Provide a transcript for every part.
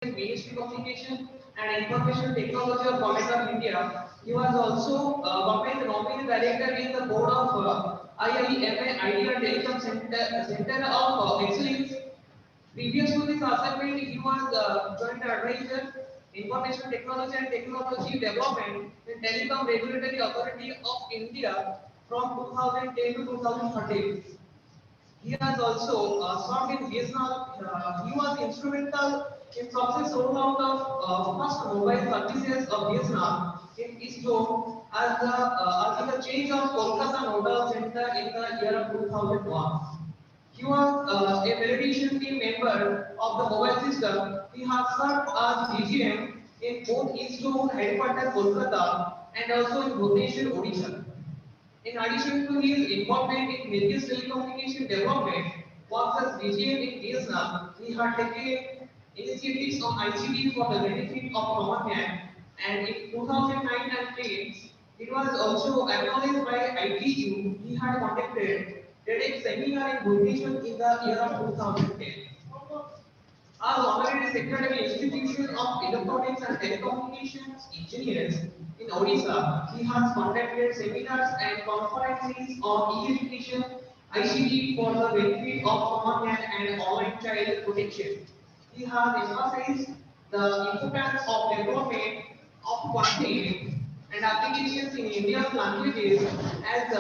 Ministry Communication and Information Technology of Government of India. He was also Government Nominee Director in the Board of IIMA Idea Telecom Center of Excellence. Previous to this assignment, he was Joint Advisor, Information Technology and Technology Development in Telecom Regulatory Authority of India from 2010 to 2013. He has also served in Vietnam. He was instrumental in success rollout of first mobile services of Vietnam in East Zone as the change of Kolkata Nodal Center in the year of 2001. He was a validation team member of the mobile system. He has served as DGM in both East Zone headquarters Kolkata and also in Bhubaneswar, Odisha. In addition to his involvement in various telecommunication development, works as DGM in Vietnam, he had taken initiatives on ICT for the benefit of common man, and in 2009 and 10, it was also acknowledged by ITU. He had conducted TEDx seminar in Bhubaneswar in the year of 2010. As honorary secretary institution of electronics and telecommunications engineers in Odisha, he has conducted seminars and conferences on e-education, ICT for the benefit of common man and online child protection. He has emphasized the importance of development of content and applications in India's languages as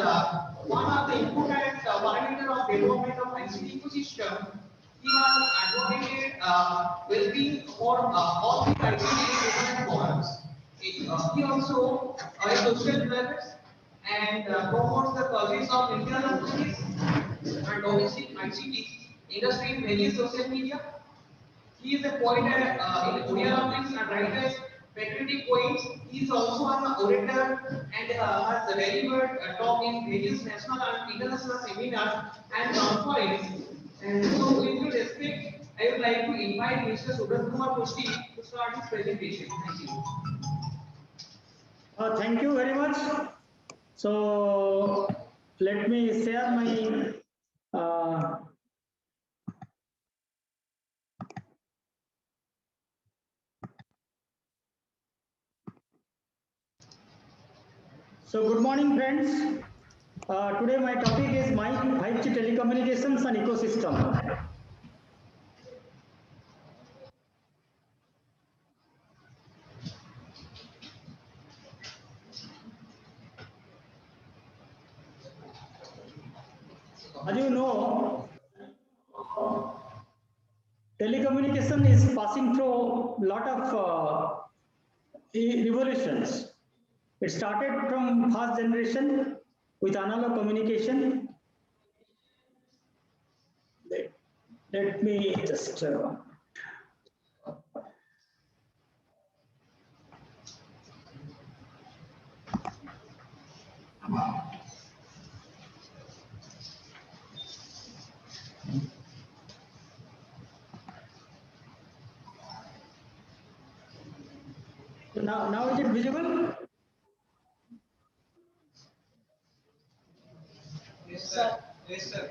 one of the important parameter of development of ICT ecosystem. He has advocated well-being for all the ICT different forms. He also is social developers and promotes the causes of Indian languages and domestic ICT industry in various social media. He is a poet in Odia language and writes patriotic poems. He is also an orator and has delivered a talk in various national and international seminars and conferences. And so, with your respect, I would like to invite Mr. Subrat Kumar Prusty to start his presentation. Thank you. Thank you very much. So, let me share my So, good morning, friends. Today, my topic is my 5G telecommunications and ecosystem. As you know, telecommunication is passing through a lot of revolutions. It started from first generation with analog communication. Let me just now is it visible? Yes, sir. Yes, sir.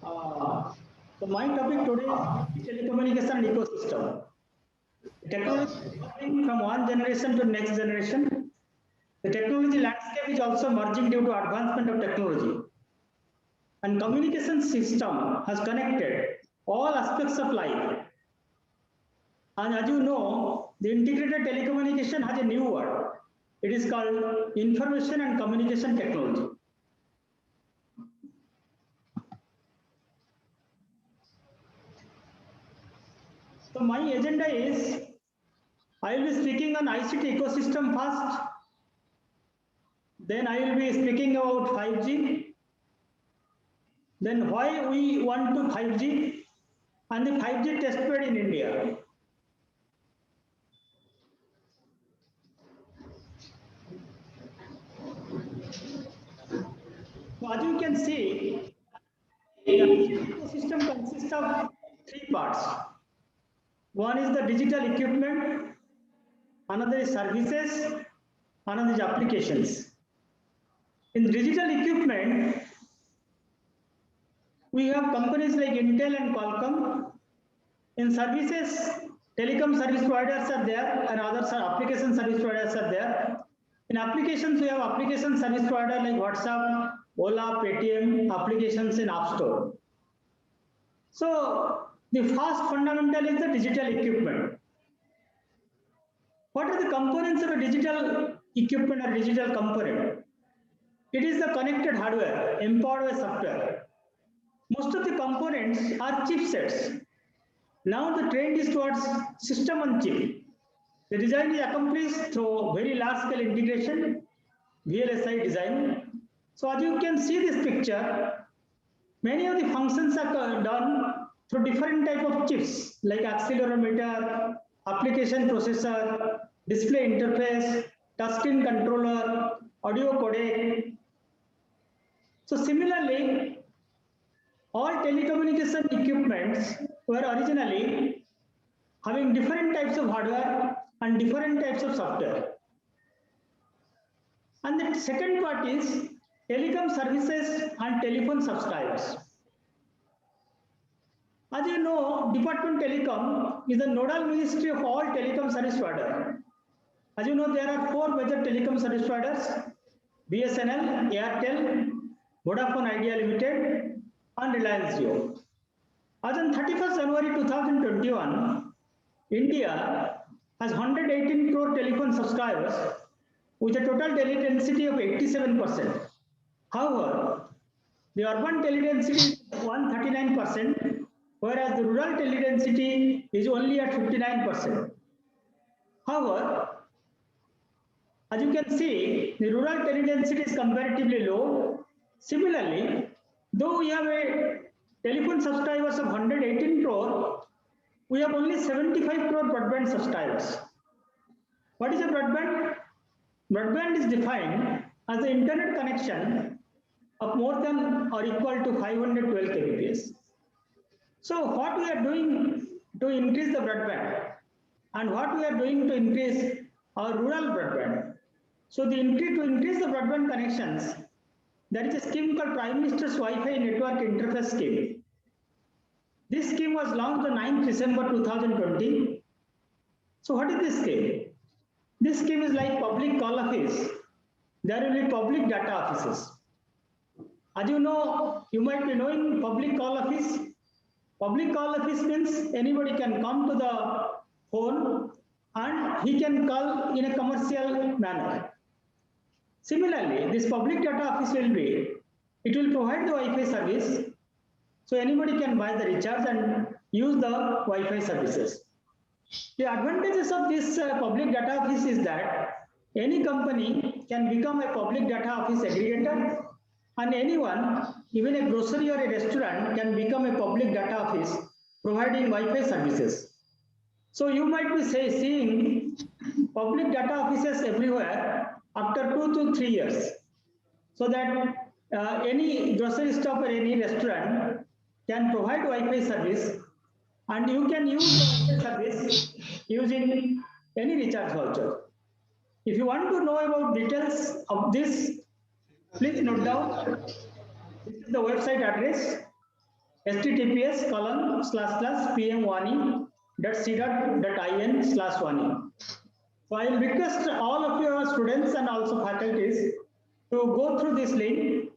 So my topic today is telecommunication and ecosystem. Technology is moving from one generation to next generation. The technology landscape is also merging due to advancement of technology. And communication system has connected all aspects of life. And as you know, the integrated telecommunication has a new word. It is called information and communication technology. So my agenda is, I will be speaking on ICT ecosystem first, then I will be speaking about 5G, then why we want to 5G, and the 5G testbed in India. So as you can see, the ICT ecosystem consists of three parts. One is the digital equipment, another is services, another is applications. In digital equipment, we have companies like Intel and Qualcomm. In services, telecom service providers are there and others are application service providers are there. In applications, we have application service provider like WhatsApp, Ola, Paytm, applications in App Store. So the first fundamental is the digital equipment. What are the components of a digital equipment or digital component? It is the connected hardware, empowered by software. Most of the components are chipsets. Now the trend is towards system on chip. The design is accomplished through very large scale integration, VLSI design. So as you can see this picture, many of the functions are done through different type of chips like accelerometer, application processor, display interface, touchscreen controller, audio codec. So similarly, all telecommunication equipments were originally having different types of hardware and different types of software. And the second part is telecom services and telephone subscribers. As you know, Department Telecom is the nodal ministry of all telecom service providers. As you know, there are 4 major telecom service providers: BSNL, Airtel, Vodafone Idea Limited, and Reliance Jio. As on 31st January 2021, India has 118 crore telephone subscribers with a total tele density of 87%. However, the urban tele density is 139%, whereas the rural tele density is only at 59%. However, as you can see, the rural tele density is comparatively low. Similarly, though we have a telephone subscribers of 118 crore, we have only 75 crore broadband subscribers. What is a broadband? Broadband is defined as the internet connection of more than or equal to 512 kbps. So what we are doing to increase the broadband and what we are doing to increase our rural broadband. So to increase the broadband connections, there is a scheme called Prime Minister's Wi-Fi Network Interface Scheme. This scheme was launched on 9th December 2020. So what is this scheme? This scheme is like public call office. There will be public data offices. As you know, you might be knowing public call office. Public call office means anybody can come to the phone and he can call in a commercial manner. Similarly, this public data office it will provide the Wi-Fi service. So anybody can buy the recharge and use the Wi-Fi services. The advantages of this public data office is that any company can become a public data office aggregator, and anyone, even a grocery or a restaurant, can become a public data office providing Wi-Fi services. So you might be seeing public data offices everywhere after 2 to 3 years, so that any grocery shop or any restaurant can provide Wi-Fi service, and you can use the Wi-Fi service using any recharge voucher. If you want to know about details of this, please note down. This is the website address: https://pm1e.c.in/1e. So I will request all of your students and also faculties to go through this link.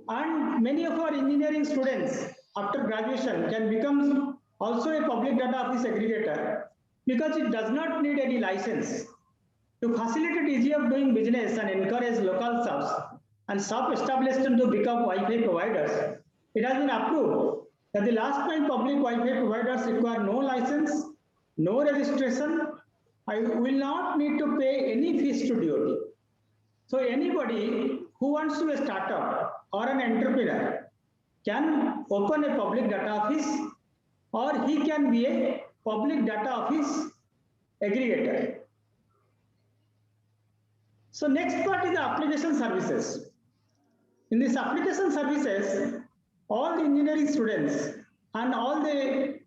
And many of our engineering students after graduation can become also a public data office aggregator, because it does not need any license. To facilitate ease of doing business and encourage local shops and established to become Wi-Fi providers, it has been approved that the last time public Wi-Fi providers require no license, no registration, and will not need to pay any fees to DoT. So anybody who wants to be a startup or an entrepreneur can open a public data office, or he can be a public data office aggregator. So next part is the application services. In this application services, all the engineering students and all the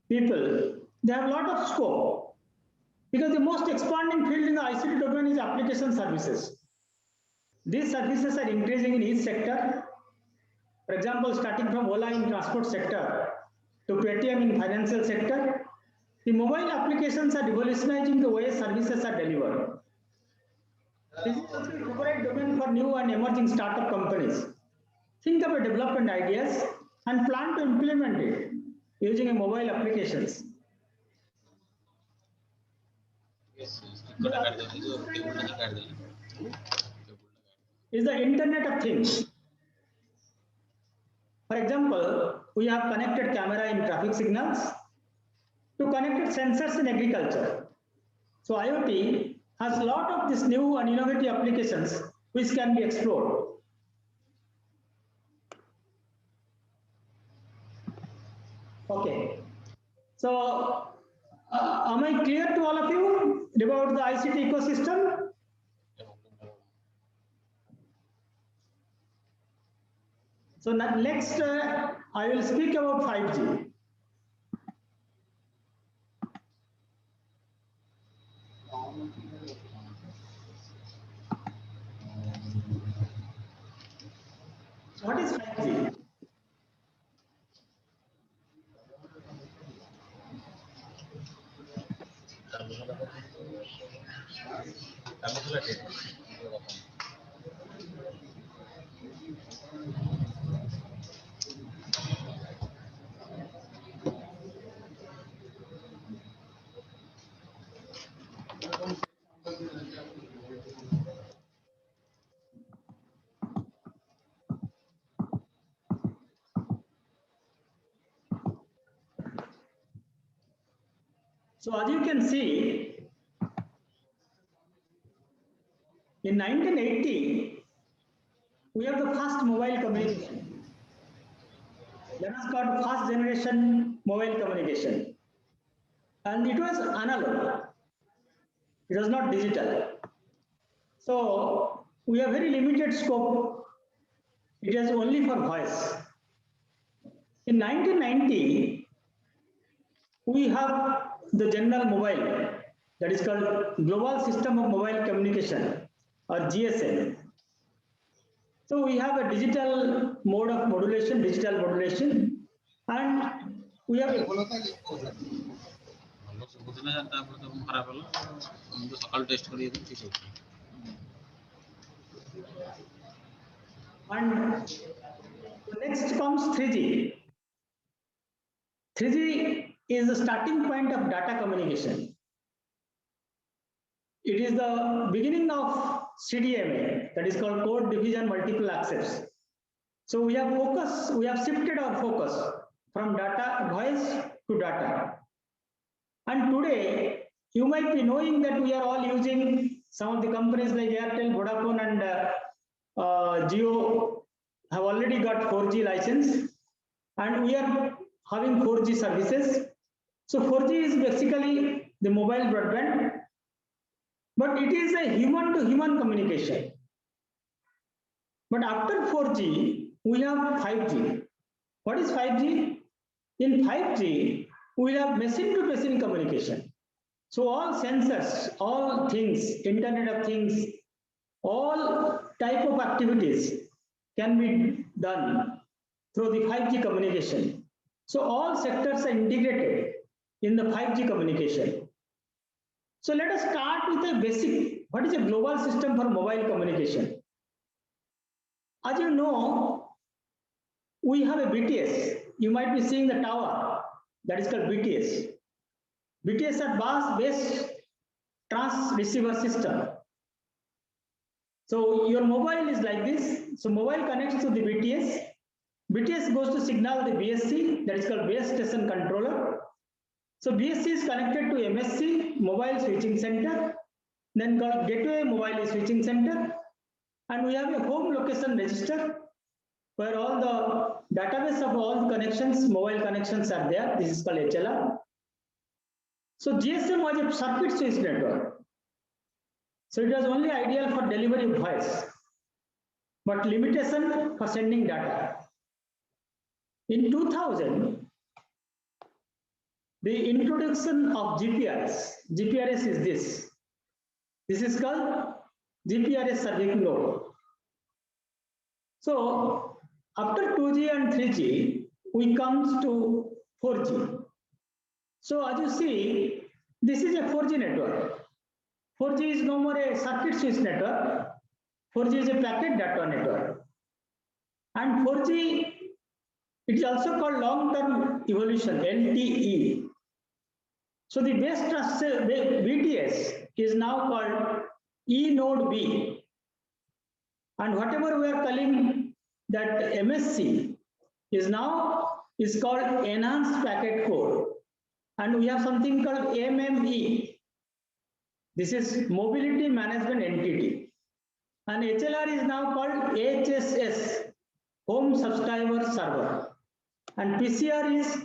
people, they have a lot of scope, because the most expanding field in the ICT domain is application services. These services are increasing in each sector. For example, starting from Ola in transport sector to Paytm in financial sector, The mobile applications are revolutionizing the way services are delivered. This is also a favorite domain for new and emerging startup companies. Think about development ideas and plan to implement it using a mobile applications. Is the Internet of Things. For example, we have connected camera in traffic signals to connected sensors in agriculture. So IoT has a lot of these new and innovative applications which can be explored. Okay. So am I clear to all of you about the ICT ecosystem? So next, I will speak about 5G. What is 5G? So as you can see, in 1980, we have the first mobile communication. That was called first generation mobile communication. And it was analog. It was not digital. So we have very limited scope. It is only for voice. In 1990, we have the general mobile, that is called Global System of Mobile Communication, or GSM. So we have a digital mode of modulation, and we have a and next comes 3G. 3G is the starting point of data communication. It is the beginning of CDMA, that is called Code Division Multiple Access. So we have shifted our focus from data, voice to data. And today, you might be knowing that we are all using some of the companies like Airtel, Vodafone, and Jio have already got 4G license, and we are having 4G services. So 4G is basically the mobile broadband, but it is a human-to-human communication. But after 4G, we have 5G. What is 5G? In 5G, we have machine-to-machine communication. So all sensors, all things, Internet of Things, all type of activities can be done through the 5G communication. So all sectors are integrated in the 5G communication. So let us start with a basic, what is a global system for mobile communication? As you know, we have a BTS. You might be seeing the tower, that is called BTS. BTS are base transceiver system. So your mobile is like this. So mobile connects to the BTS. BTS goes to signal the BSC, that is called base station controller. So BSC is connected to MSC, mobile switching center, then called gateway mobile switching center. And we have a home location register where all the database of all the connections, mobile connections are there. This is called HLR. So GSM was a circuit switch network. So it was only ideal for delivery of voice, but limitation for sending data. In 2000, the introduction of GPRS. GPRS is this. This is called GPRS serving node. So after 2G and 3G, we comes to 4G. So as you see, this is a 4G network. 4G is no more a circuit switch network. 4G is a packet data network. And 4G, it is also called long-term evolution, LTE. So the base BTS is now called E node B. And whatever we are calling that MSC is now called enhanced packet core. And we have something called MME. This is mobility management entity. And HLR is now called HSS, home subscriber server. And PCR is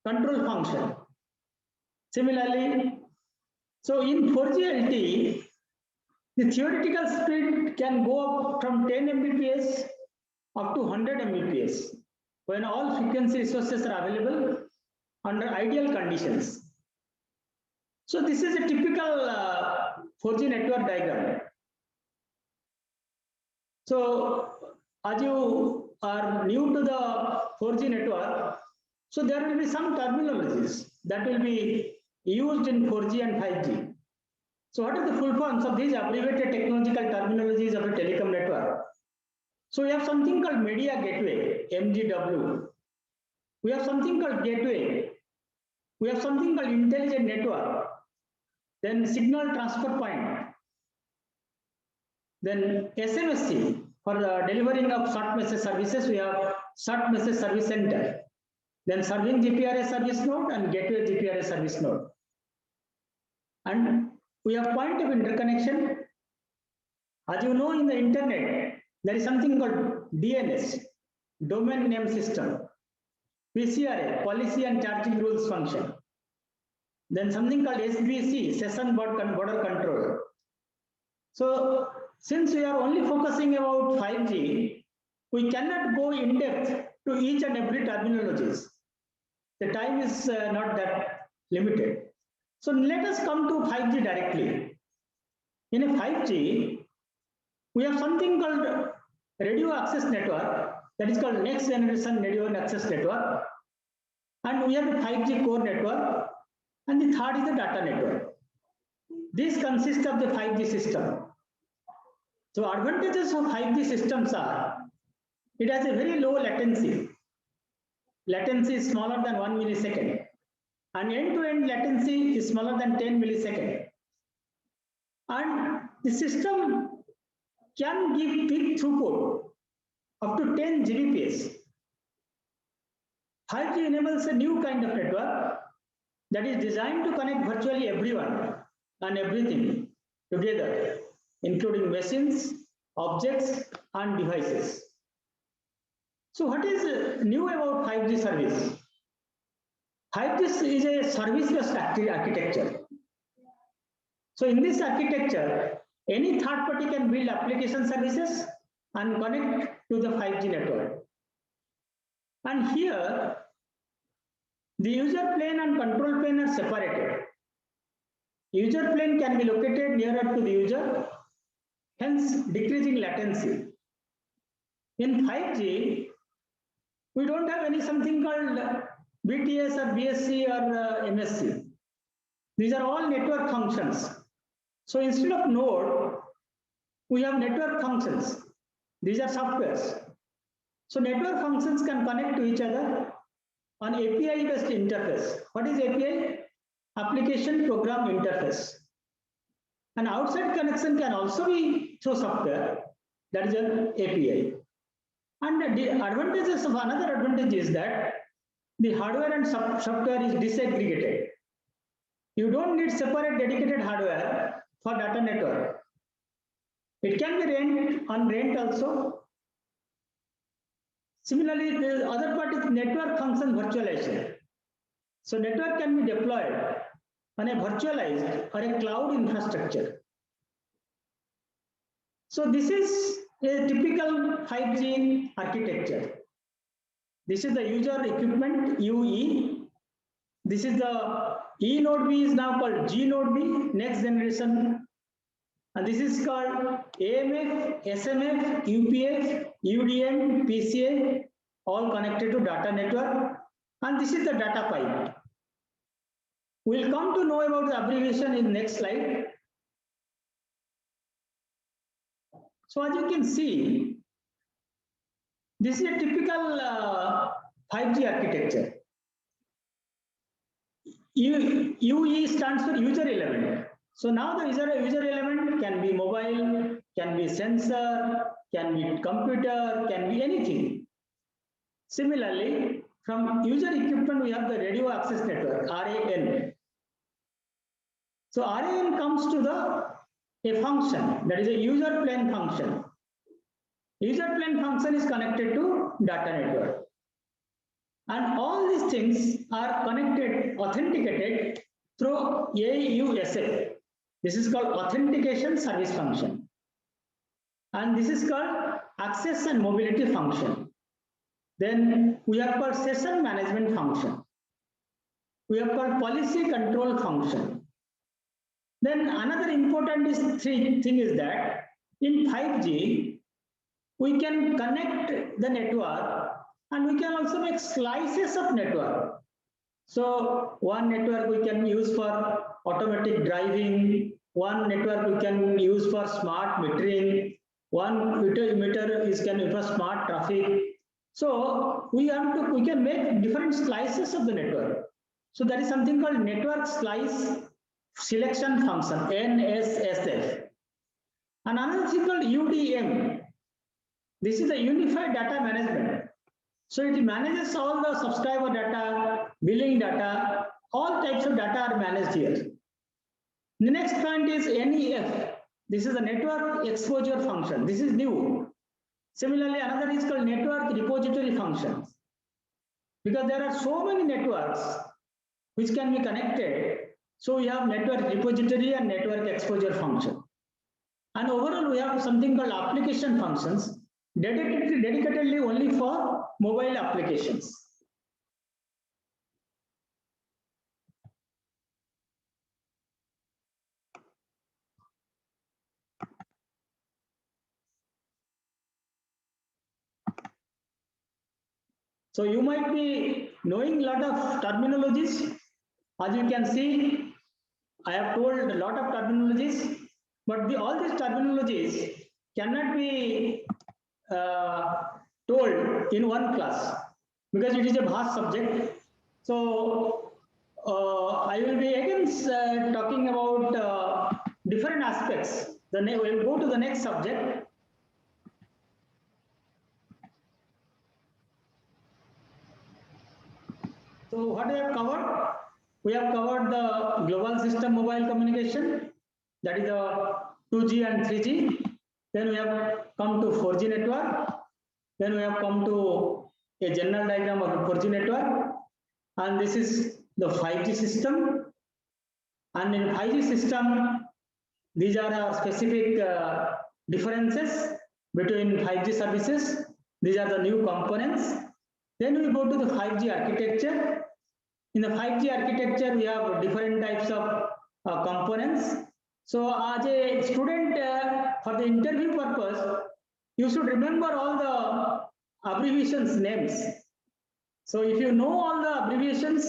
control function. Similarly, so in 4G LTE, the theoretical speed can go up from 10 Mbps up to 100 Mbps when all frequency resources are available under ideal conditions. So this is a typical 4G network diagram. So as you are new to the 4G network, so there will be some terminologies that will be used in 4G and 5G. So what are the full forms of these abbreviated technological terminologies of a telecom network? So we have something called media gateway, MGW. We have something called gateway. We have something called intelligent network. Then signal transfer point. Then SMSC, for the delivering of short message services, we have short message service center. Then serving GPRS service node and gateway GPRS service node. And we have point of interconnection. As you know, in the internet, there is something called DNS, domain name system. PCRA, policy and charging rules function. Then something called SBC, session border control. So since we are only focusing about 5G, we cannot go in depth to each and every terminologies. The time is not that limited. So let us come to 5G directly. In a 5G, we have something called radio access network, that is called next generation radio access network. And we have a 5G core network. And the third is the data network. This consists of the 5G system. So advantages of 5G systems are, it has a very low latency. Latency is smaller than 1 millisecond. And end-to-end latency is smaller than 10 milliseconds. And the system can give peak throughput up to 10 Gbps. 5G enables a new kind of network that is designed to connect virtually everyone and everything together, including machines, objects, and devices. So what is new about 5G service? 5G is a service-based architecture. So in this architecture, any third party can build application services and connect to the 5G network. And here, the user plane and control plane are separated. User plane can be located nearer to the user, hence decreasing latency. In 5G, we don't have any something called BTS or BSC or MSC. These are all network functions. So instead of node, we have network functions. These are softwares. So network functions can connect to each other on API-based interface. What is API? Application Program Interface. And outside connection can also be through software. That is an API. And the advantages of another advantage is that the hardware and software is disaggregated. You don't need separate dedicated hardware for data network. It can be on rent also. Similarly, the other part is network function virtualization. So network can be deployed on a virtualized or a cloud infrastructure. So this is a typical 5G architecture. This is the user equipment, UE. This is the E node B is now called G node B, next generation. And this is called AMF, SMF, UPF, UDM, PCA, all connected to data network. And this is the data pipe. We'll come to know about the abbreviation in next slide. So as you can see, this is a typical 5G architecture. UE stands for user element. So now the user element can be mobile, can be sensor, can be computer, can be anything. Similarly, from user equipment, we have the radio access network, RAN. So RAN comes to a function, that is a user plane function. User plane function is connected to data network. And all these things are connected, authenticated through AUSF. This is called authentication service function. And this is called access and mobility function. Then we have called session management function. We have called policy control function. Then another important thing is that in 5G, we can connect the network and we can also make slices of network. So one network we can use for automatic driving, one network we can use for smart metering, one meter is can use for smart traffic. So we can make different slices of the network. So there is something called network slice selection function, NSSF. And another thing called UDM. This is a unified data management. So it manages all the subscriber data, billing data, all types of data are managed here. The next point is NEF. This is a network exposure function. This is new. Similarly, another is called network repository functions. Because there are so many networks which can be connected. So we have network repository and network exposure function. And overall, we have something called application functions, dedicatedly only for mobile applications. So you might be knowing a lot of terminologies. As you can see, I have told a lot of terminologies, but all these terminologies cannot be told in one class because it is a vast subject. So I will be again talking about different aspects. Then we will go to the next subject. So what we have covered? We have covered the global system mobile communication, that is the 2G and 3G. Then we have come to 4G network. Then we have come to a general diagram of the 4G network. And this is the 5G system. And in 5G system, these are our specific differences between 5G services. These are the new components. Then we go to the 5G architecture. In the 5G architecture, we have different types of components. So as a student, for the interview purpose, you should remember all the abbreviations names. So if you know all the abbreviations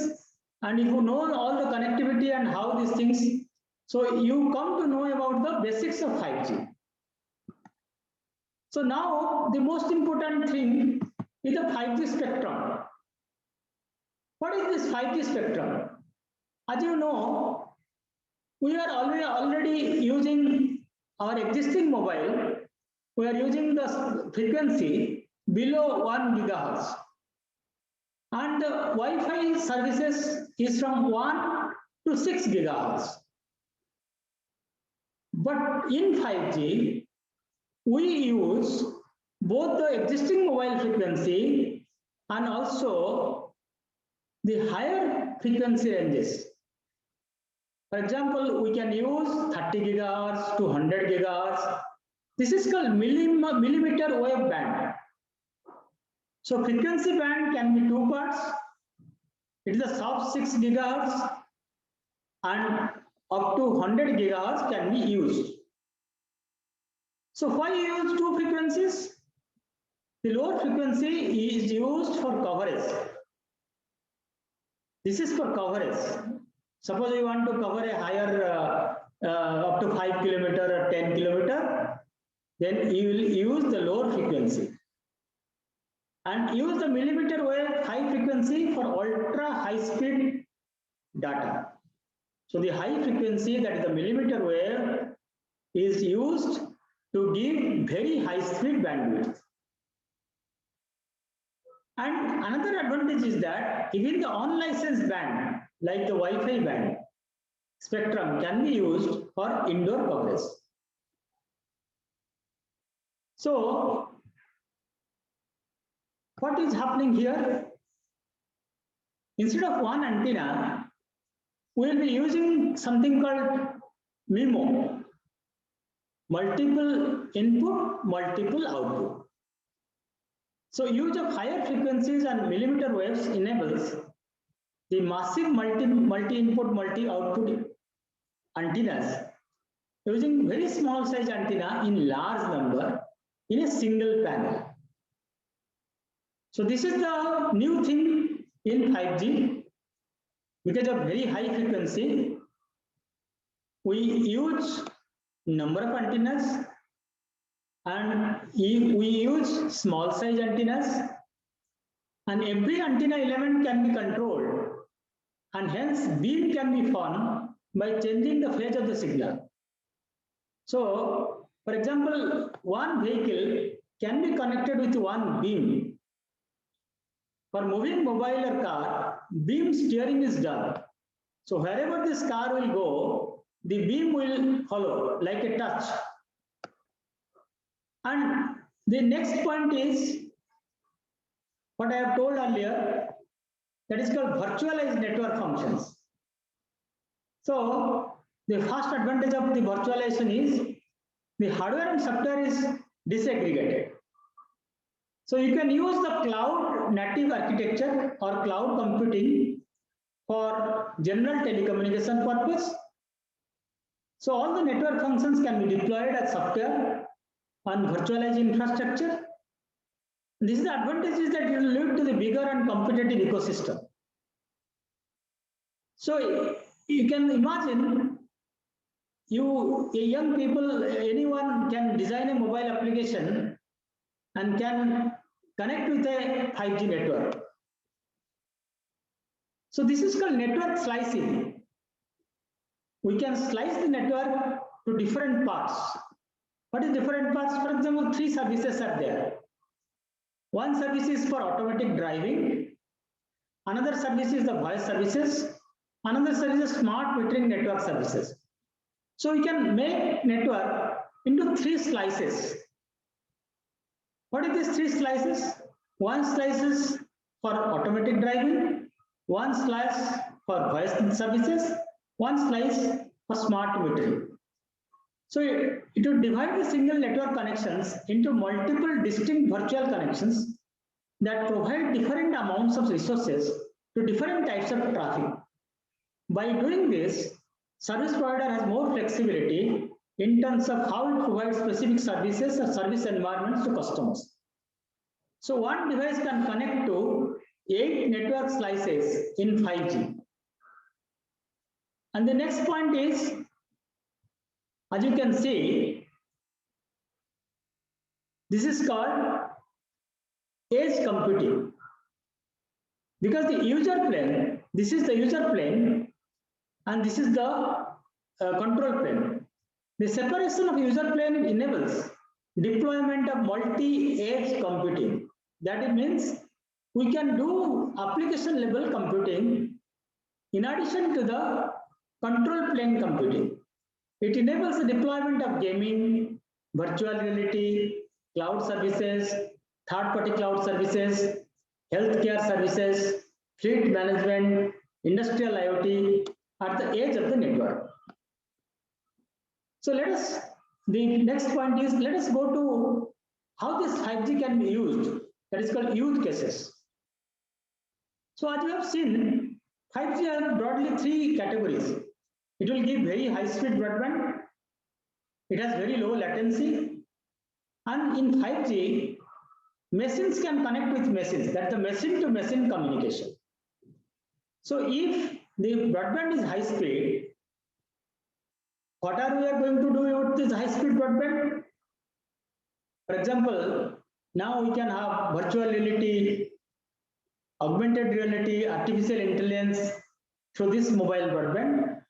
and if you know all the connectivity and how these things, so you come to know about the basics of 5G. So now the most important thing is the 5G spectrum. What is this 5G spectrum? As you know, we are already using our existing mobile. We are using the frequency below 1 gigahertz. And the Wi-Fi services is from 1 to 6 gigahertz. But in 5G, we use both the existing mobile frequency and also the higher frequency ranges. For example, we can use 30 gigahertz to 100 gigahertz. This is called millimeter wave band. So frequency band can be two parts. It is a sub 6 gigahertz and up to 100 gigahertz can be used. So why use two frequencies? The lower frequency is used for coverage. This is for coverage. Suppose you want to cover a higher up to 5 kilometer or 10 kilometer, then you will use the lower frequency and use the millimeter wave high frequency for ultra high speed data. So the high frequency, that is the millimeter wave, is used to give very high speed bandwidth. And another advantage is that even the unlicensed band, like the Wi-Fi band, spectrum can be used for indoor coverage. So, what is happening here? Instead of one antenna, we will be using something called MIMO, multiple input, multiple output. So use of higher frequencies and millimeter waves enables the massive multi-input, multi-output antennas using very small size antenna in large number in a single panel. So this is the new thing in 5G. Because of very high frequency, we use number of antennas and we use small size antennas, and every antenna element can be controlled, and hence beam can be formed by changing the phase of the signal. So, for example, one vehicle can be connected with one beam. For moving mobile or car, beam steering is done. So wherever this car will go, the beam will follow like a touch. And the next point is what I have told earlier, that is called virtualized network functions. So the first advantage of the virtualization is the hardware and software is disaggregated. So you can use the cloud native architecture or cloud computing for general telecommunication purpose. So all the network functions can be deployed as software on virtualized infrastructure. This is the advantage, is that it will lead to the bigger and competitive ecosystem. So you can imagine, young people, anyone can design a mobile application and can connect with a 5G network. So this is called network slicing. We can slice the network to different parts. What is different parts? For example, 3 services are there. One service is for automatic driving, another service is the voice services, another service is smart metering network services. So we can make network into 3 slices. What are these 3 slices? One slice is for automatic driving, one slice for voice services, one slice for smart metering. So it will divide the single network connections into multiple distinct virtual connections that provide different amounts of resources to different types of traffic. By doing this, service provider has more flexibility in terms of how it provides specific services or service environments to customers. So one device can connect to 8 network slices in 5G. And the next point is, as you can see, this is called edge computing. Because the user plane, this is the user plane and this is the control plane. The separation of user plane enables deployment of multi-edge computing. That means we can do application level computing in addition to the control plane computing. It enables the deployment of gaming, virtual reality, cloud services, third-party cloud services, healthcare services, fleet management, industrial IoT at the edge of the network. So the next point is, let us go to how this 5G can be used. That is called use cases. So as you have seen, 5G has broadly 3 categories. It will give very high speed broadband, it has very low latency, and in 5G, machines can connect with machines, that's the machine to machine communication. So if the broadband is high speed. What are we going to do with this high speed broadband? For example, now we can have virtual reality, augmented reality, artificial intelligence through this mobile broadband.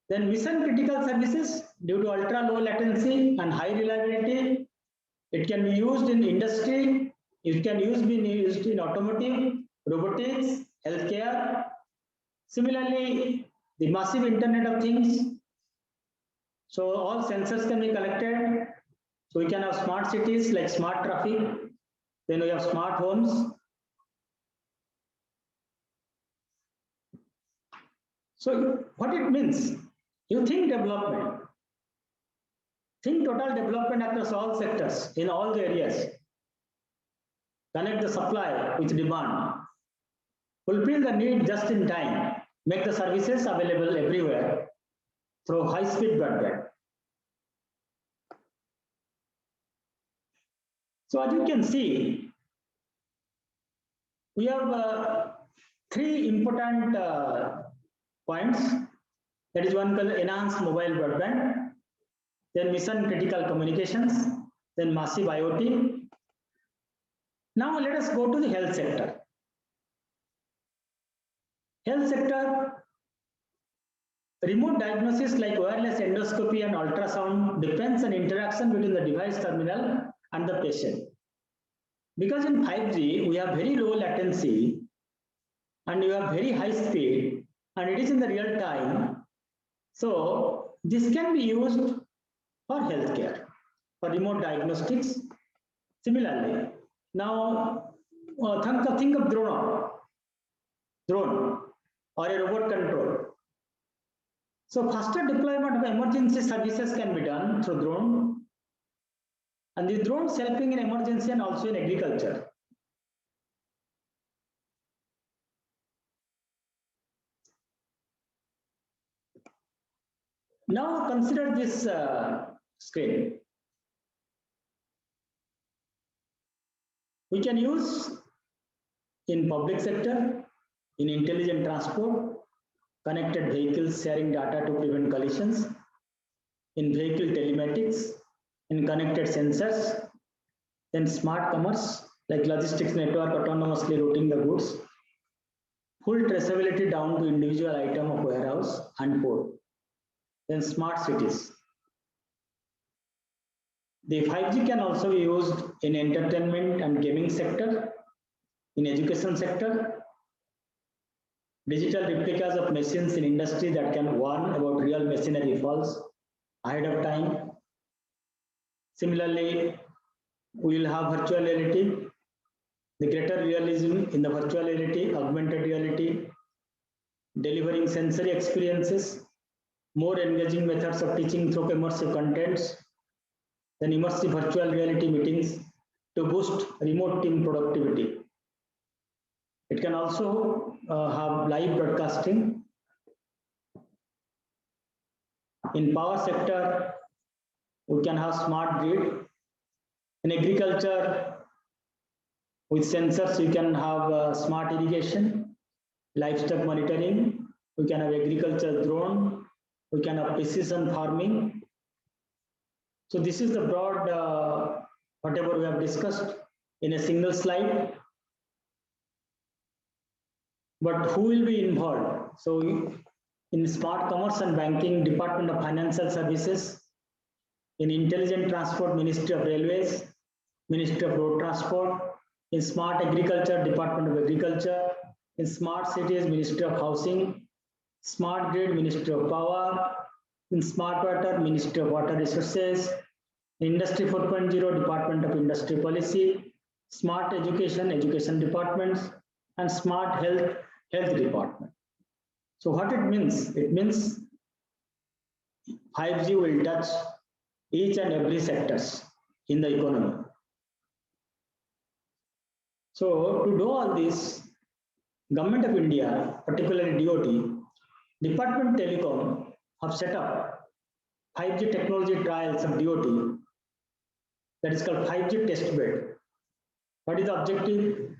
Then mission critical services due to ultra low latency and high reliability. It can be used in industry. It can be used in automotive, robotics, healthcare. Similarly, the massive Internet of Things. So all sensors can be collected. So we can have smart cities like smart traffic. Then we have smart homes. So what it means? You think development. Think total development across all sectors, in all the areas. Connect the supply with demand. Fulfill the need just in time. Make the services available everywhere through high-speed broadband. So as you can see, we have three important points. That is one called enhanced mobile broadband, then mission critical communications, then massive IoT. Now let us go to the health sector. Health sector, remote diagnosis like wireless endoscopy and ultrasound depends on interaction between the device terminal and the patient. Because in 5G, we have very low latency and we have very high speed and it is in the real time. So this can be used for healthcare, for remote diagnostics. Similarly, now think of drone or a robot control. So faster deployment of emergency services can be done through drone. And the drones helping in emergency and also in agriculture. Now consider this screen. We can use in public sector, in intelligent transport, connected vehicles sharing data to prevent collisions, in vehicle telematics, in connected sensors, then smart commerce like logistics network autonomously routing the goods, full traceability down to individual item of warehouse and port, then smart cities. The 5G can also be used in entertainment and gaming sector, in education sector, digital replicas of machines in industry that can warn about real machinery faults ahead of time. Similarly, we will have virtual reality, the greater realism in the virtual reality, augmented reality, delivering sensory experiences, more engaging methods of teaching through immersive contents, then immersive virtual reality meetings to boost remote team productivity. It can also have live broadcasting. In power sector, we can have smart grid. In agriculture, with sensors, we can have smart irrigation, livestock monitoring. We can have agriculture drone. We can have precision farming. So this is the broad whatever we have discussed in a single slide. But who will be involved? So in smart commerce and banking, Department of Financial Services, in intelligent transport, Ministry of Railways, Ministry of Road Transport, in smart agriculture, Department of Agriculture, in smart cities, Ministry of Housing, smart grid, Ministry of Power, in smart water, Ministry of Water Resources, Industry 4.0, Department of Industry Policy, smart education, education departments, and smart health department. So what it means? It means 5G will touch each and every sectors in the economy. So to do all this, Government of India, particularly DOT, Department Telecom have set up 5G technology trials of DOT that is called 5G test bed. What is the objective?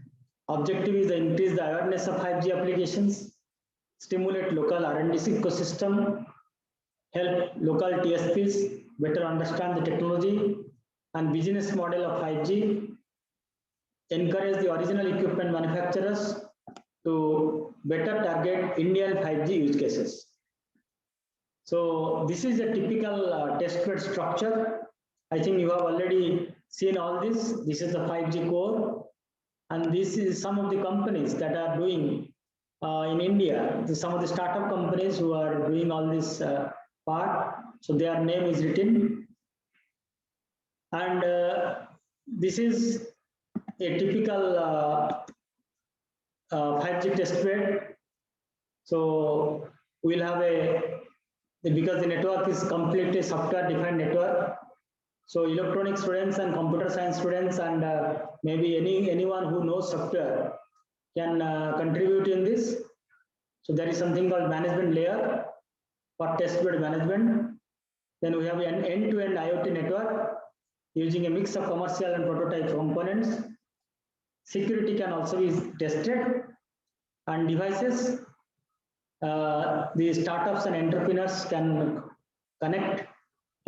Objective is to increase the awareness of 5G applications, stimulate local R&D ecosystem, help local TSPs better understand the technology and business model of 5G, encourage the original equipment manufacturers to better target Indian 5G use cases. So this is a typical testbed structure. I think you have already seen all this. This is the 5G core, and this is some of the companies that are doing in India. Some of the startup companies who are doing all this part. So their name is written, and this is a typical 5G testbed. So we'll have because the network is completely software-defined network. So electronic students and computer science students and maybe anyone who knows software can contribute in this. So there is something called management layer for testbed management. Then we have an end-to-end IoT network using a mix of commercial and prototype components. Security can also be tested, and devices. The startups and entrepreneurs can connect,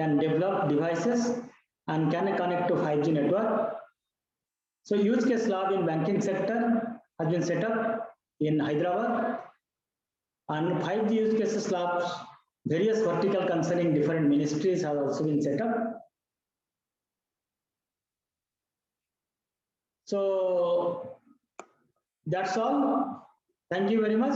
can develop devices and can connect to 5G network. So use case lab in banking sector has been set up in Hyderabad, and 5G use cases labs, various vertical concerning different ministries have also been set up. So that's all. Thank you very much.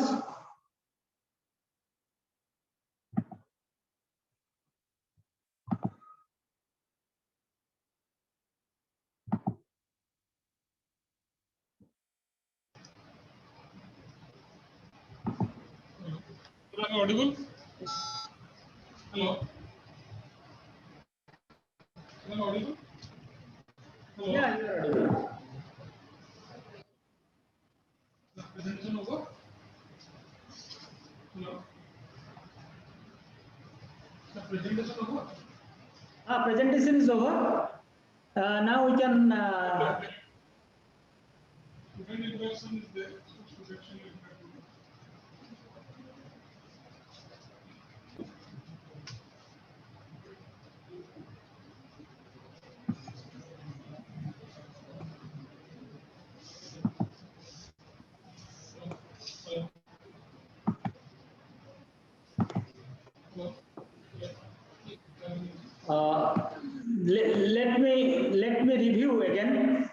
Am I audible? Hello? Am I audible? Hello? Yeah, you are audible. The presentation over? Hello? The presentation over? Presentation is over. Now we can. Student interaction is there. So student should interact. Let me review again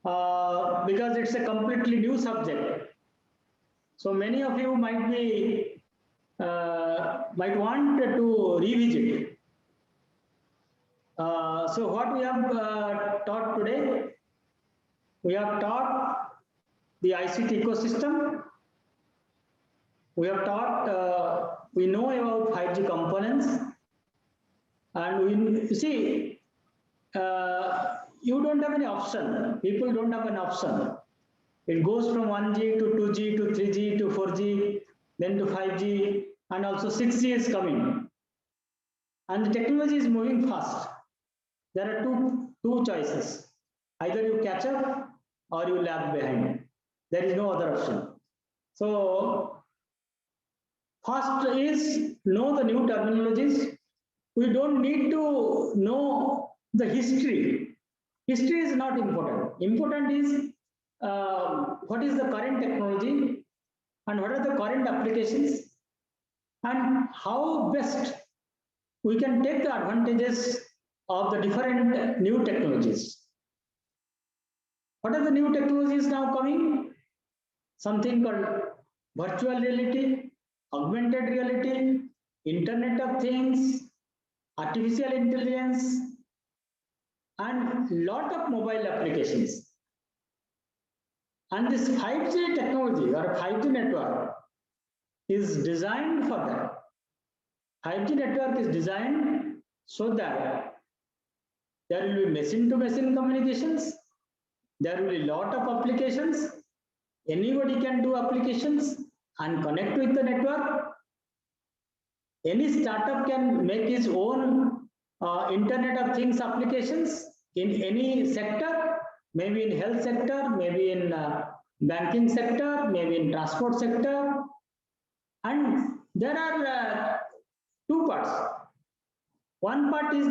because it's a completely new subject. So many of you might be might want to revisit. So what we have taught today, we have taught the ICT ecosystem. We have taught, we know about 5G components, and we see you don't have any option. People don't have an option. It goes from 1G to 2G to 3G to 4G, then to 5G, and also 6G is coming. And the technology is moving fast. There are two choices. Either you catch up or you lag behind. There is no other option. So first is know the new terminologies. We don't need to know the history. History is not important. Important is what is the current technology and what are the current applications and how best we can take the advantages of the different new technologies. What are the new technologies now coming? Something called virtual reality, augmented reality, Internet of Things, artificial intelligence, and lot of mobile applications. And this 5G technology or 5G network is designed for that. 5G network is designed so that there will be machine-to-machine communications. There will be a lot of applications. Anybody can do applications and connect with the network. Any startup can make its own Internet of Things applications in any sector, maybe in health sector, maybe in banking sector, maybe in transport sector. And there are two parts. One part is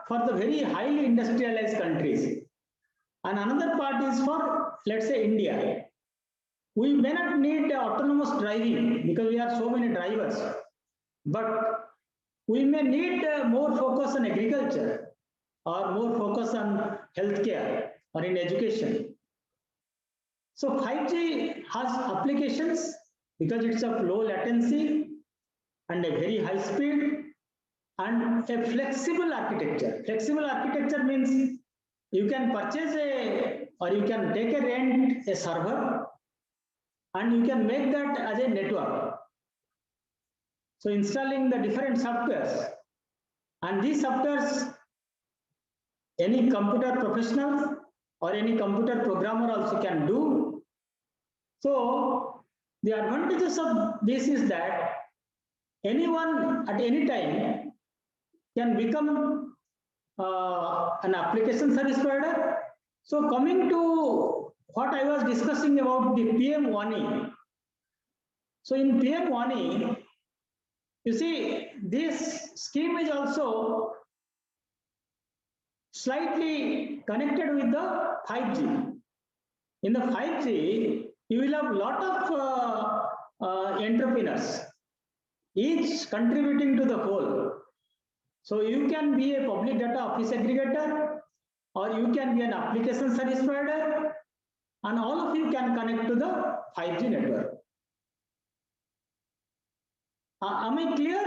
for the very highly industrialized countries, and another part is for, let's say, India. We may not need autonomous driving because we have so many drivers, but we may need more focus on agriculture or more focus on healthcare or in education. So 5G has applications because it's of low latency and a very high speed and a flexible architecture. Flexible architecture means you can purchase or you can take a rent a server and you can make that as a network. So installing the different softwares, and these softwares any computer professional or any computer programmer also can do. So the advantages of this is that anyone at any time can become an application service provider. So coming to what I was discussing about the PM1E. So in PM1E, you see this scheme is also slightly connected with the 5G. In the 5G, you will have a lot of entrepreneurs, each contributing to the whole. So you can be a public data office aggregator, or you can be an application service provider, and all of you can connect to the 5G network. Am I clear?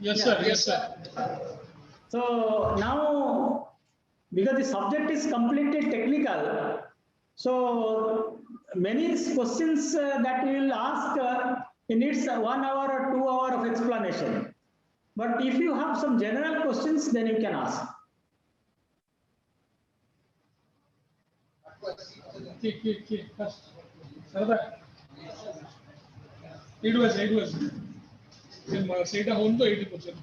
Yes, sir. Yes, sir. So now, because the subject is completely technical, so many questions that we will ask, it needs 1 hour or 2 hours of explanation. But if you have some general questions, then you can ask. It was. ସେଇଟା ହଉନି ତ 80%.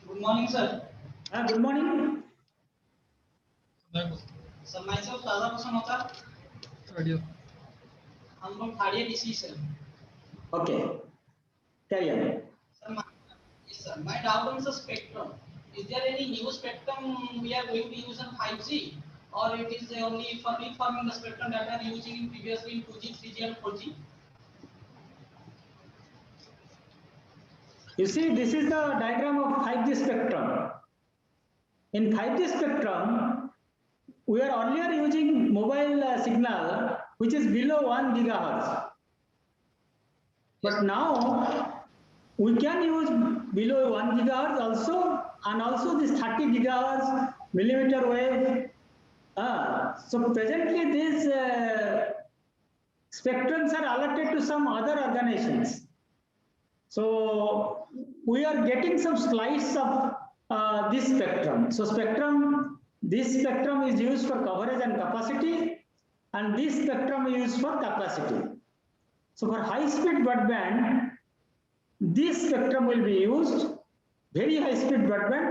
Good morning, sir. Good morning. Sir, myself, Radha Prasanna. I'm from third year DC, sir. Okay. Carry on. Sir, yes, sir. My doubt on the spectrum. Is there any new spectrum we are going to use on 5G, or it is only for reforming the spectrum that are using in previously in 2G, 3G, and 4G? You see, this is the diagram of 5G spectrum. In 5G spectrum, we are earlier using mobile signal which is below 1 gigahertz. But now we can use below 1 gigahertz also, and also this 30 gigahertz millimeter wave. So presently these spectrums are allotted to some other organizations. So we are getting some slice of this spectrum. So this spectrum is used for coverage and capacity, and this spectrum is used for capacity. So for high-speed broadband, this spectrum will be used, very high-speed broadband,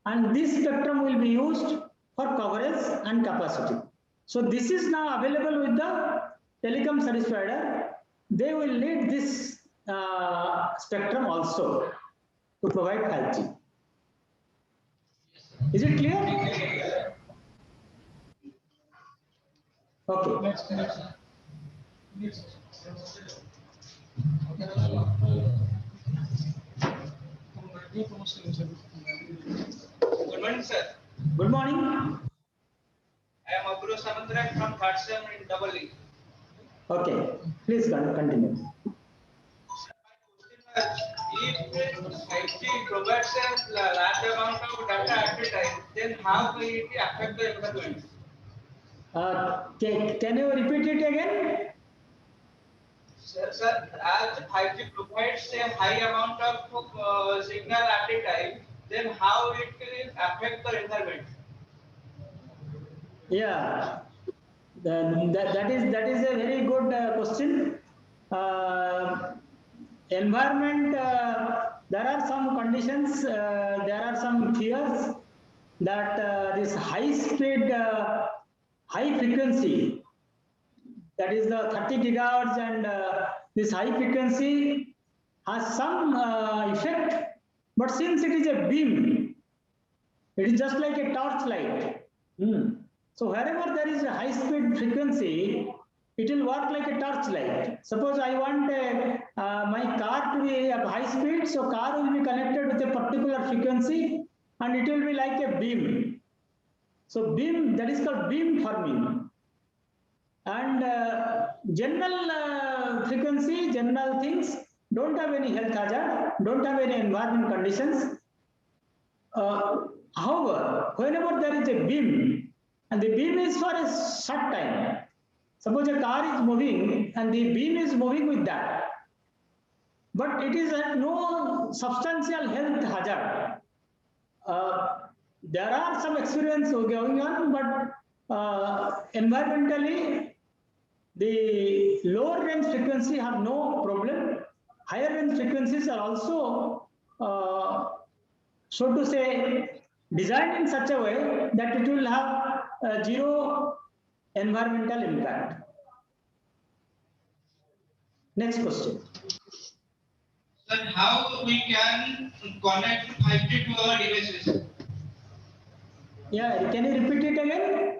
and this spectrum will be used for coverage and capacity. So this is now available with the telecom service provider. They will need this spectrum also to provide 5G. Is it clear? Okay. Next. Good morning, sir. Good morning. I am Abdul Samantran from third sem in Double E. Okay. Please continue. If 5G provides a large amount of data at a time, then how will it affect the environment? Can you repeat it again? Sir, as 5G provides a high amount of signal at a time, then how it will affect the environment? Yeah. That is a very good question. Environment, there are some conditions, there are some fears that this high speed, high frequency, that is the 30 gigahertz, and this high frequency has some effect, but since it is a beam, it is just like a torch light. So wherever there is a high speed frequency, it will work like a torch light. Suppose I want my car to be of high speed, so car will be connected with a particular frequency and it will be like a beam. So beam, that is called beam forming. And general frequency, general things don't have any health hazard, don't have any environment conditions. However, whenever there is a beam, and the beam is for a short time, suppose a car is moving and the beam is moving with that, but it is no substantial health hazard. There are some experiments going on, but environmentally, the lower range frequency have no problem. Higher range frequencies are also, so to say, designed in such a way that it will have zero environmental impact. Next question. Sir, how we can connect 5G to our devices? Yeah, can you repeat it again?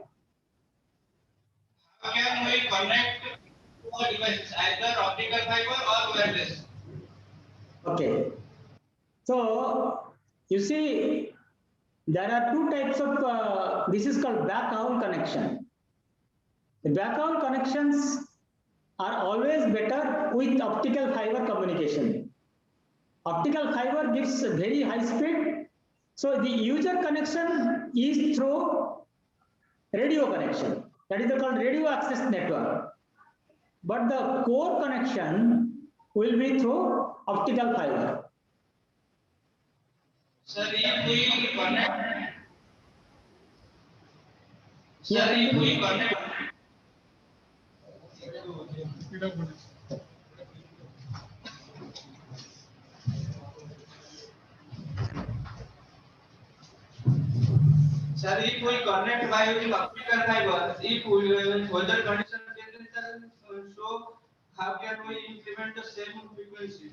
How can we connect to our devices, either optical fiber or wireless? Okay. So, you see, there are two types of, this is called backhaul connection. The backhaul connections are always better with optical fiber communication. Optical fiber gives very high speed. So the user connection is through radio connection. That is called radio access network. But the core connection will be through optical fiber. Sir, if we connect, Yeah, if we connect, sir, if we connect by using optical fiber, if we weather condition changes, so how can we implement the same frequency?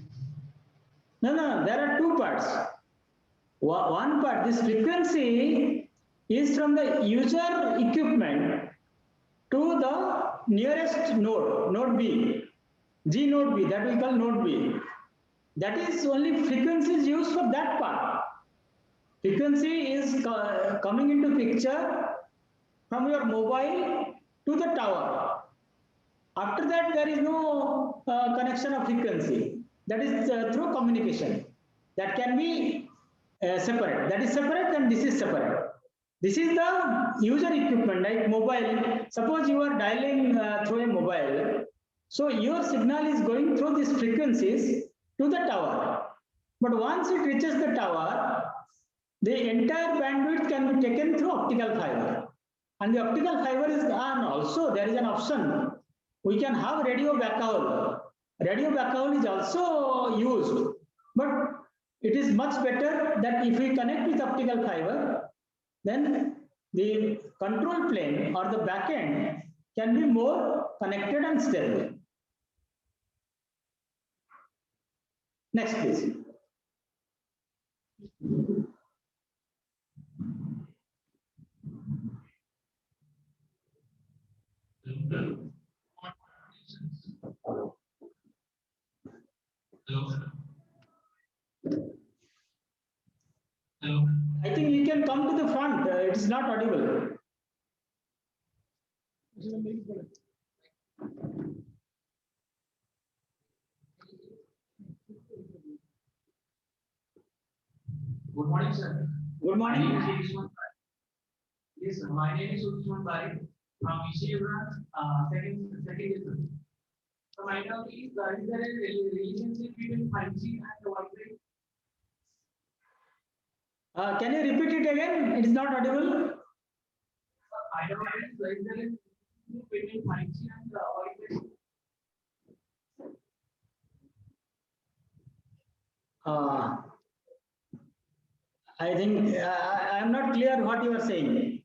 No, there are two parts. One part, this frequency is from the user equipment to the nearest node, node B, G node B, that we call node B. That is only frequencies used for that part. Frequency is coming into picture from your mobile to the tower. After that, there is no connection of frequency. That is through communication. That can be separate. That is separate and this is separate. This is the user equipment, like mobile. Suppose you are dialing through a mobile. So your signal is going through these frequencies to the tower. But once it reaches the tower, the entire bandwidth can be taken through optical fiber. And the optical fiber is, and also there is an option. We can have radio backhaul. Radio backhaul is also used, but it is much better that if we connect with optical fiber, then the control plane or the backend can be more connected and stable. Next, please. Hello. I think you can come to the front. It is not audible. Good morning, sir. Good morning. Yes, sir. My name is Subrat Kumar from Shri second year. So my doubt is there a relationship between 5G and the Wi-Fi? Can you repeat it again? It is not audible. I don't know, is there a between 5G and Wi-Fi? I think I am not clear what you are saying.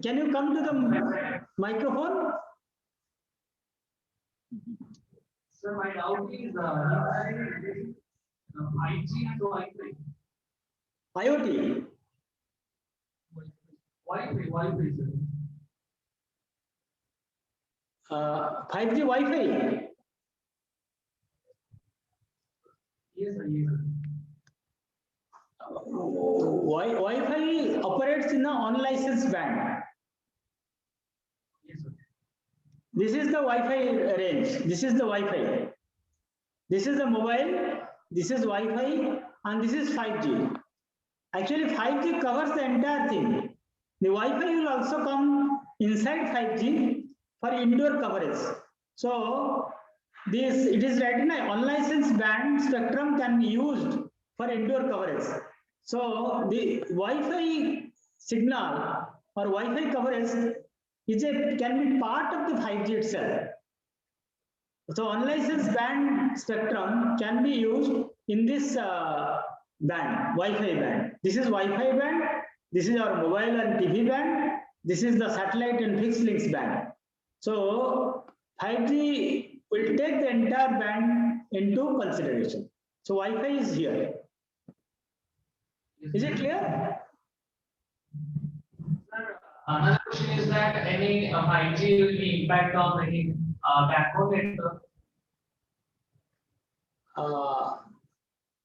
Can you come to the microphone? Sir, my doubt is 5G and Wi-Fi. IoT. Wi-Fi, sir. 5G Wi-Fi. Yes, sir. Yes, sir. Wi-Fi operates in the unlicensed band. Yes, sir. This is the Wi-Fi range. This is the Wi-Fi. This is the mobile. This is Wi-Fi, and this is 5G. Actually, 5G covers the entire thing. The Wi-Fi will also come inside 5G for indoor coverage. So, it is right now unlicensed band spectrum can be used for indoor coverage. So, the Wi-Fi signal or Wi-Fi coverage can be part of the 5G itself. So, unlicensed band spectrum can be used in this band, Wi-Fi band. This is Wi-Fi band. This is our mobile and TV band. This is the satellite and fixed links band. So 5G will take the entire band into consideration. So Wi-Fi is here. Is it clear? Sir, another question is that any 5G will be impact on any backbone network?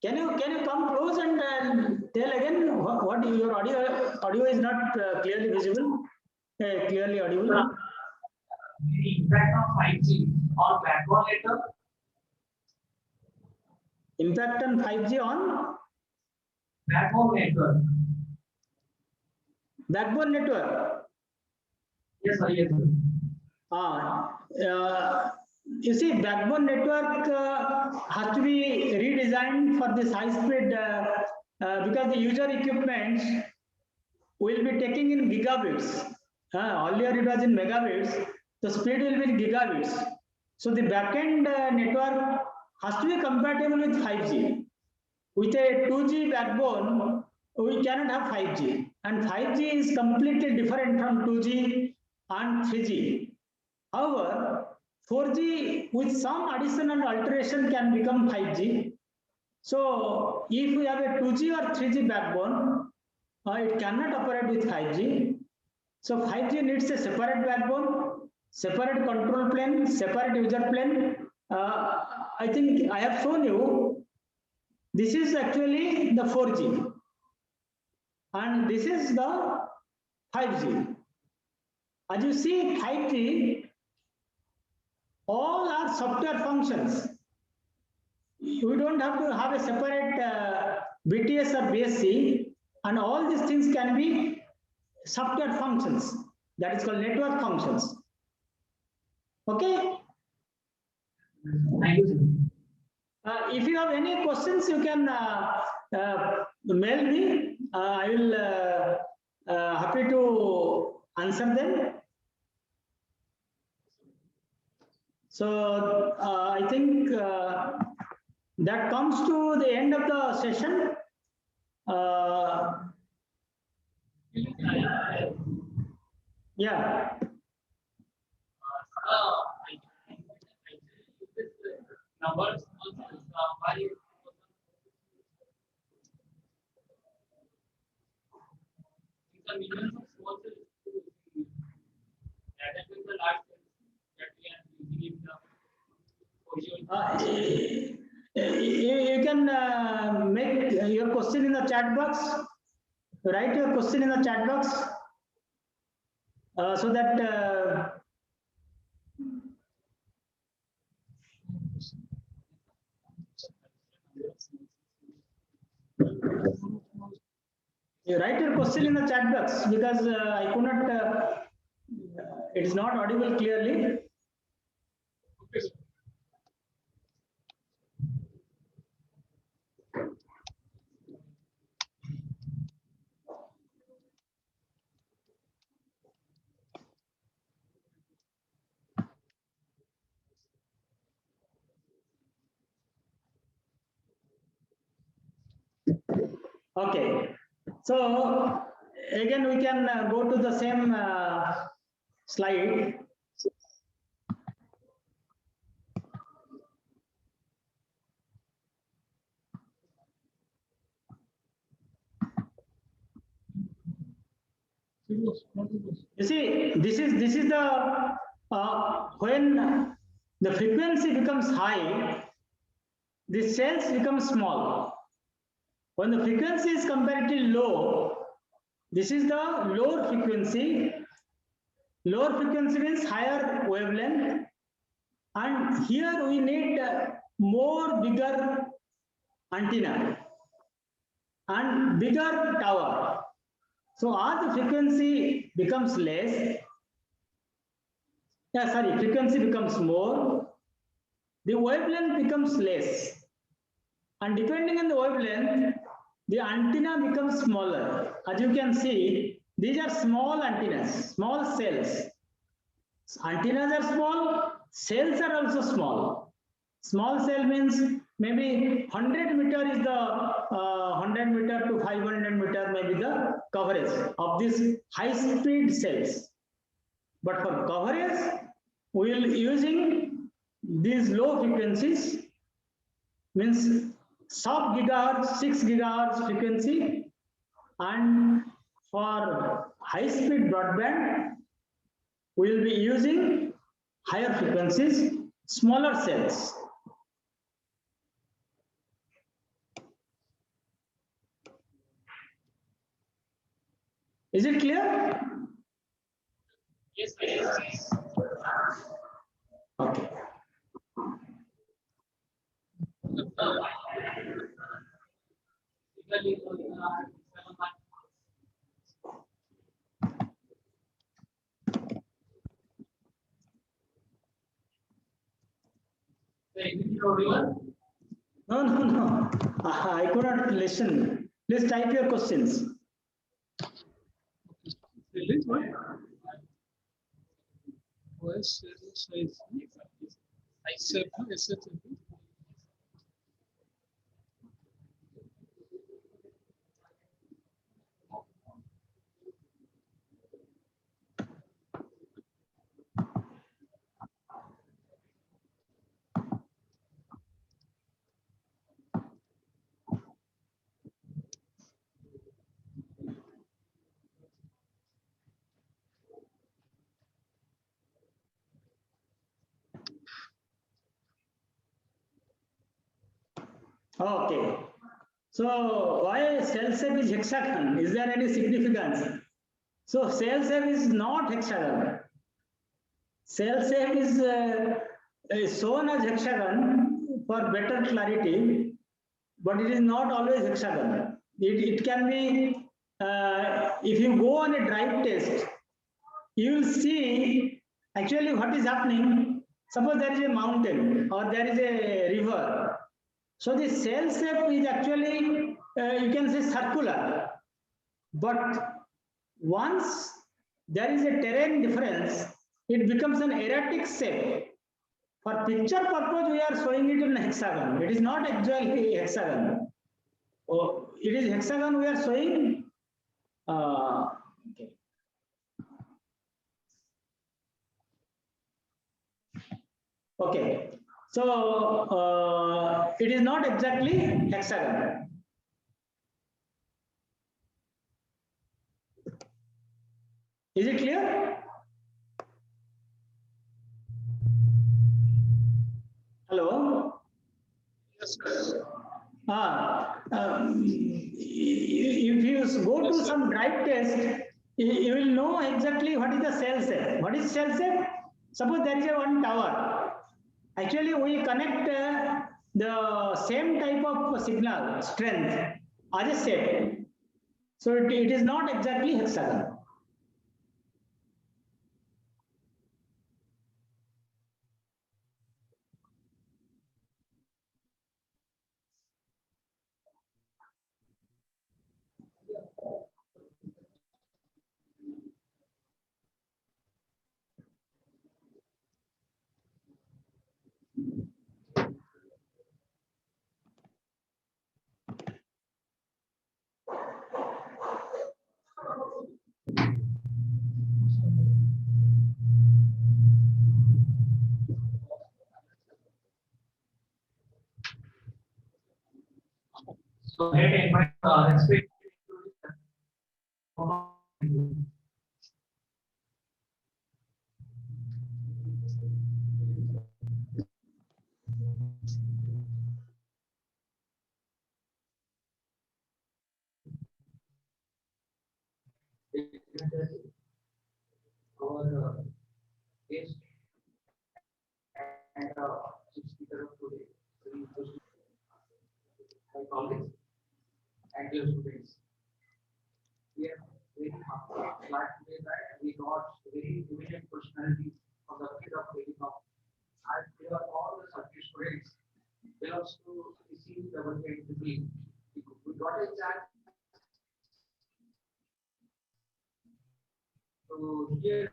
Can you come close and tell again what your audio is not clearly visible, clearly audible? Any impact on 5G on backbone network? Impact on 5G on Backbone network. backbone network. Yes, sir. Yes, sir. You see, backbone network has to be redesigned for this high speed because the user equipment will be taking in gigabits. Earlier it was in megabits. The speed will be in gigabits. So the backend network has to be compatible with 5G. With a 2G backbone, we cannot have 5G. And 5G is completely different from 2G and 3G. However, 4G with some additional alteration can become 5G. So if we have a 2G or 3G backbone, it cannot operate with 5G. So 5G needs a separate backbone, separate control plane, separate user plane. I think I have shown you. This is actually the 4G. And this is the 5G. As you see, 5G, all are software functions. We don't have to have a separate BTS or BSC, and all these things can be software functions. That is called network functions. Okay? Thank you, sir. If you have any questions, you can mail me. I will happy to answer them. So I think that comes to the end of the session. Yeah. Numbers by the millions of small cells that is the large cells that we are using in the You can make your question in the chat box. Write your question in the chat box so that you write your question in the chat box because I could not. It is not audible clearly. Okay. So again, we can go to the same slide. You see, this is the when the frequency becomes high, the cells become small. When the frequency is comparatively low, this is the lower frequency. Lower frequency means higher wavelength, and here we need more bigger antenna and bigger tower. So as the frequency becomes less, frequency becomes more, the wavelength becomes less, and depending on the wavelength, the antenna becomes smaller. As you can see, these are small antennas, small cells. Antennas are small, cells are also small. Small cell means maybe 100 meter is the 100 meter to 500 meter may be the coverage of these high speed cells. But for coverage, we will using these low frequencies, means sub gigahertz, 6 gigahertz frequency, and for high speed broadband, we will be using higher frequencies, smaller cells. Is it clear? Yes, yes. Okay. No. I could not listen. Please type your questions. Okay. So why cell shape is hexagon? Is there any significance? So cell shape is not hexagon. Cell shape is shown as hexagon for better clarity, but it is not always hexagon. It can be, if you go on a drive test, you will see actually what is happening. Suppose there is a mountain or there is a river. So the cell shape is actually, you can say circular, but once there is a terrain difference, it becomes an erratic shape. For picture purpose, we are showing it in hexagon. It is not exactly hexagon. Oh, it is hexagon we are showing. Okay. Okay. So it is not exactly hexagon. Is it clear? Hello? Yes. If you go to some drive test, you will know exactly what is the cell shape. What is cell shape? Suppose there is a one tower. Actually, we connect the same type of signal strength as a shape. So it is not exactly hexagon. So let me invite respect. Our guest and chief speaker of today, Shri Subrat, my colleagues and dear students. We are very glad today that we got very eminent personalities of the field of telecom. And they are all the subject students belongs to receive government degree. We got a chance to hear